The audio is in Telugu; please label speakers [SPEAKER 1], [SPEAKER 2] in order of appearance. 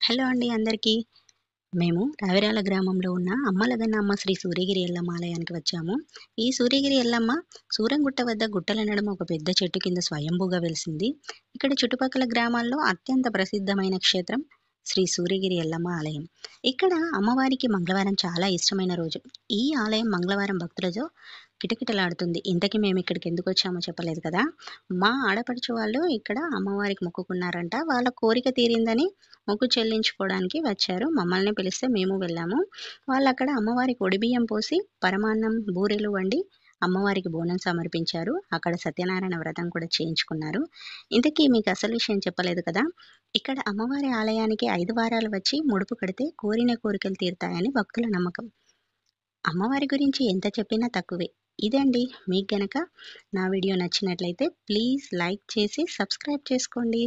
[SPEAKER 1] హలో అండి అందరికీ. మేము రావిరాల గ్రామంలో ఉన్న అమ్మలగన్నమ్మ శ్రీ సూర్యగిరి ఎల్లమ్మ ఆలయానికి వచ్చాము. ఈ సూర్యగిరి ఎల్లమ్మ సూరంగుట్ట వద్ద గుట్టల నడుమ ఒక పెద్ద చెట్టు కింద స్వయంభూగా వెలిసింది. ఇక్కడ చుట్టుపక్కల గ్రామాల్లో అత్యంత ప్రసిద్ధమైన క్షేత్రం శ్రీ సూర్యగిరి ఎల్లమ్మ ఆలయం. ఇక్కడ అమ్మవారికి మంగళవారం చాలా ఇష్టమైన రోజు. ఈ ఆలయం మంగళవారం భక్తులతో కిటకిటలాడుతుంది. ఇంతకీ మేము ఇక్కడికి ఎందుకు వచ్చామో చెప్పలేదు కదా. మా ఆడపడుచు వాళ్ళు ఇక్కడ అమ్మవారికి మొక్కుకున్నారంట. వాళ్ళ కోరిక తీరిందని మొక్కు చెల్లించుకోవడానికి వచ్చారు. మమ్మల్ని పిలిస్తే మేము వెళ్ళాము. వాళ్ళక్కడ అమ్మవారికి ఒడిబియ్యం పోసి పరమాన్నం, బూరెలు వండి అమ్మవారికి బోనం సమర్పించారు. అక్కడ సత్యనారాయణ వ్రతం కూడా చేయించుకున్నారు. ఇంతకీ మీకు అసలు విషయం చెప్పలేదు కదా. ఇక్కడ అమ్మవారి ఆలయానికి 5 వారాలు వచ్చి ముడుపు కడితే కోరిన కోరికలు తీరుతాయని భక్తుల నమ్మకం. అమ్మవారి గురించి ఎంత చెప్పినా తక్కువే. ఇదండి. మీకు గనక నా వీడియో నచ్చినట్లయితే ప్లీజ్ లైక్ చేసి సబ్స్క్రైబ్ చేసుకోండి.